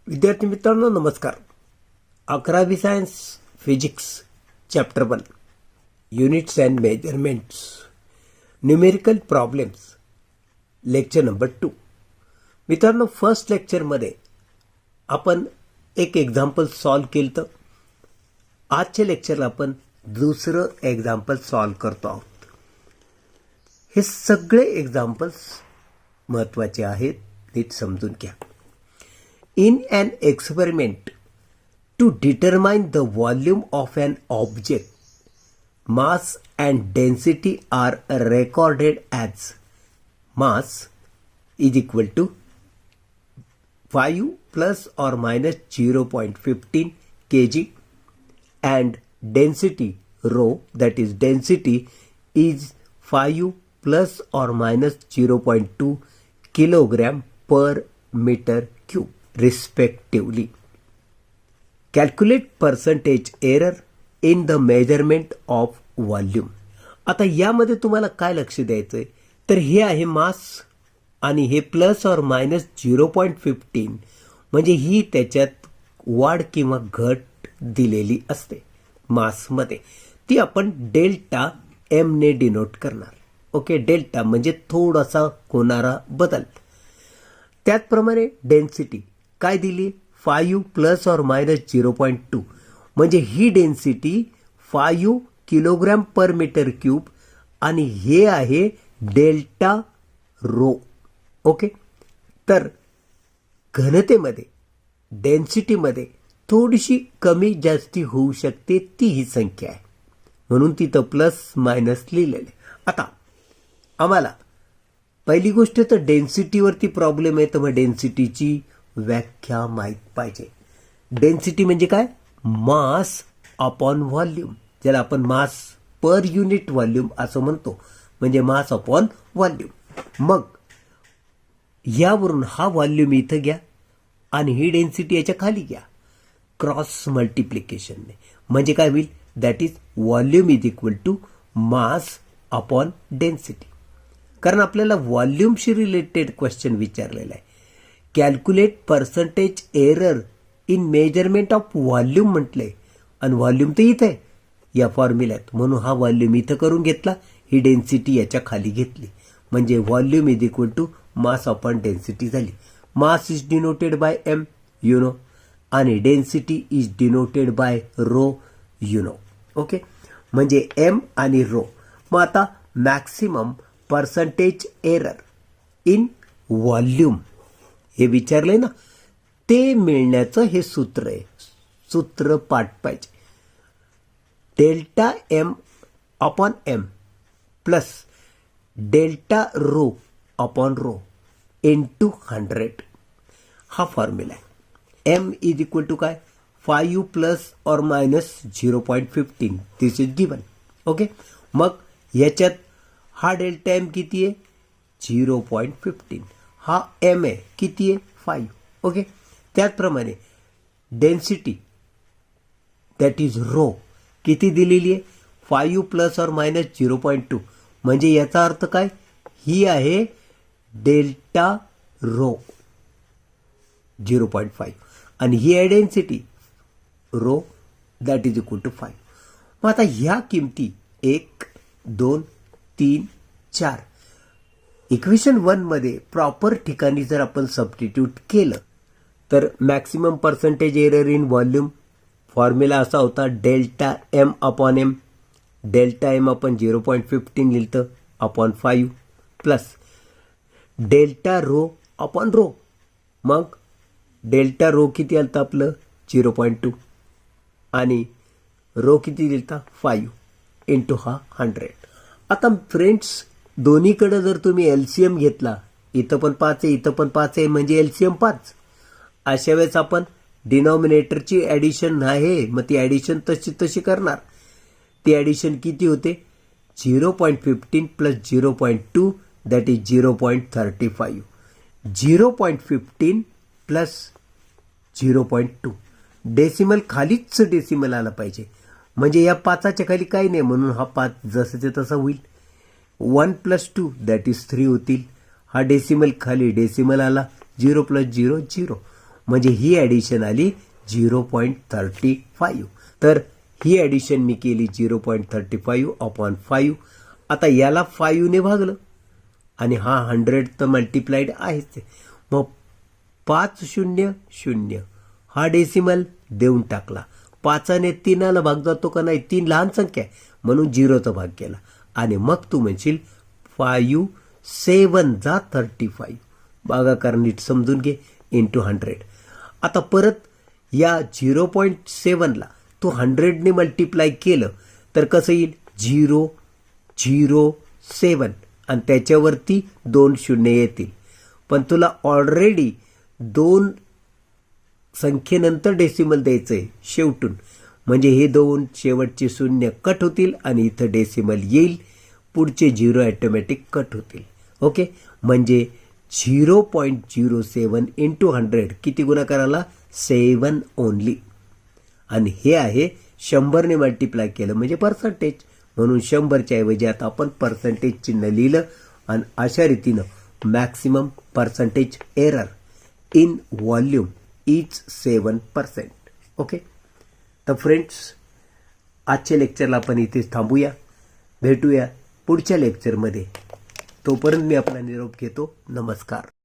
विद्यार्थी मित्रांनो नमस्कार. 11वी science physics chapter 1 units and measurements numerical problems lecture number 2. मित्रांनो फर्स्ट लेक्चरमध्ये आपण एक एक्झाम्पल सॉल्व केलं. तर आजच्या लेक्चरला आपण दुसरं एक्झाम्पल सॉल्व करतो आहोत. हे सगळे एक्झाम्पल्स महत्त्वाचे आहेत, नीट समजून घ्या. In an experiment, to determine the volume of an object, mass and density are recorded as mass is equal to 5 plus or minus 0.15 kg and density rho, that is density, is 5 plus or minus 0.2 kilogram per meter cube. Respectively. Calculate percentage error in the measurement of volume. आता यामध्ये तुम्हाला काय लक्ष द्यायचंय, तर हे आहे मास आणि हे प्लस और मायनस 0.15 म्हणजे ही त्याच्यात वाढ किंवा घट दिलेली असते मासमध्ये. ती आपण डेल्टा एम ने डिनोट करणार. ओके, डेल्टा म्हणजे थोडासा होणारा बदल. त्याचप्रमाणे डेन्सिटी काय दिली, 5 प्लस और मायनस 0.2 म्हणजे ही डेन्सिटी 5 किलोग्राम पर मीटर क्यूब आणि हे आहे डेल्टा रो. ओके, तर घनतेमध्ये डेन्सिटीमध्ये थोडीशी कमी जास्ती होऊ शकते, ती ही संख्या आहे, म्हणून तिथं प्लस मायनस लिहिलेले. आता आम्हाला पहिली गोष्ट तर डेन्सिटीवरती प्रॉब्लेम आहे, तर मग डेन्सिटीची व्याख्या माहीत पाहिजे. डेन्सिटी म्हणजे काय, मास अपॉन व्हॉल्यूम, ज्याला आपण मास पर युनिट व्हॉल्यूम असं म्हणतो, म्हणजे मास अपॉन व्हॉल्यूम. मग यावरून हा व्हॉल्यूम इथं घ्या आणि ही डेन्सिटी याच्या खाली घ्या क्रॉस मल्टिप्लिकेशनने, म्हणजे काय होईल, that is volume is equal to mass upon density. कारण आपल्याला व्हॉल्यूमशी रिलेटेड क्वेश्चन विचारलेला आहे. Calculate percentage error in measurement of volume म्हटलंय आणि व्हॉल्यूम तर इथे या फॉर्म्युल्यात, म्हणून हा व्हॉल्यूम इथं करून घेतला, ही डेन्सिटी याच्या खाली घेतली, म्हणजे volume is equal to mass upon density झाली. Mass is denoted by M you know आणि density is denoted by rho you know. Okay, म्हणजे एम आणि रो. मग आता maximum percentage error in volume हे विचारले ना, ते मिळण्याचं हे सूत्र आहे. सूत्र पाठ पाहिजे. Delta m upon m plus delta rho upon rho into 100 हा फॉर्म्युला आहे. एम इज इक्वल टू काय, 5 plus or minus 0.15 this is given. Okay, मग याच्यात हा डेल्टा एम किती आहे, 0.15. हा एम आहे किती आहे, 5. ओके, त्याचप्रमाणे डेन्सिटी दॅट इज रो किती दिलेली आहे, 5 प्लस और मायनस 0.2 म्हणजे याचा अर्थ काय, ही आहे डेल्टा रो 0.5 आणि ही आहे density rho that is equal to 5. मग आता ह्या किमती 1, 2, 3, 4 इक्वेशन 1 मध्ये प्रॉपर ठिकाणी जर आपण सबस्टिट्यूट केलं तर maximum percentage error in volume formula असा होता, delta m upon m, delta m आपण 0.15 लिहिलं upon 5 plus delta rho upon rho. मग डेल्टा रो किती आलं आपलं 0.2 आणि रो किती लिहिता 5 इंटू हा 100. आता फ्रेंड्स दोन्हीकडे जर तुम्ही एलसीएम घेतला, इथं पण 5 आहे इथं पण 5 आहे म्हणजे एलसीएम 5. अशा वेळेस आपण डिनॉमिनेटरची ॲडिशन आहे, मग ती ॲडिशन तशी करणार. ती ॲडिशन किती होते, 0.15 plus 0.2 that is 0.35. 0.15 plus 0.2 decimal खालीच डेसिमल आला पाहिजे, म्हणजे या 5च्या खाली काही नाही, म्हणून हा 5 जसंचे तसा होईल. 1 प्लस 2 दॅट इज 3 होतील. हा डेसिमल खाली डेसिमल आला, 0 प्लस 0 0. म्हणजे ही ॲडिशन आली 0.35. तर ही ॲडिशन मी केली 0.35/5. आता याला 5ने भागलं आणि हा 100 तर मल्टिप्लाइड आहेच. मग 500 हा डेसिमल देऊन टाकला. 5ने 3ला भाग जातो का नाही? 3 लहान संख्या आहे म्हणून 0चा भाग केला. आणि मग तू म्हणशील 5 7 जा 35. भागाकार नीट समजून घे इंटू 100. आता परत या 0.7ला तू 100ने मल्टिप्लाय केलं तर कसं येईल? 007 आणि त्याच्यावरती 2 शून्य येतील. पण तुला ऑलरेडी 2 संख्येनंतर डेसिमल द्यायचं आहे शेवटून, म्हणजे हे 2 शेवटचे शून्य कट होतील आणि इथं डेसिमल येईल. पुढचे 0 ॲटोमॅटिक कट होतील. ओके, म्हणजे 0.07 इंटू 100 किती गुणाकार आला? 7 ओनली. आणि हे आहे 100ने मल्टिप्लाय केलं म्हणजे पर्सेंटेज, म्हणून 100च्या ऐवजी आता आपण पर्सेंटेज चिन्ह लिहिलं. आणि अशा रीतीनं maximum percentage error in volume is 7%. Okay, तर फ्रेंड्स, आजच्या लेक्चरला आपण इथेच थांबूया. भेटूया पुढच्या लेक्चरमध्ये. तोपर्यंत मी आपला निरोप घेतो. नमस्कार.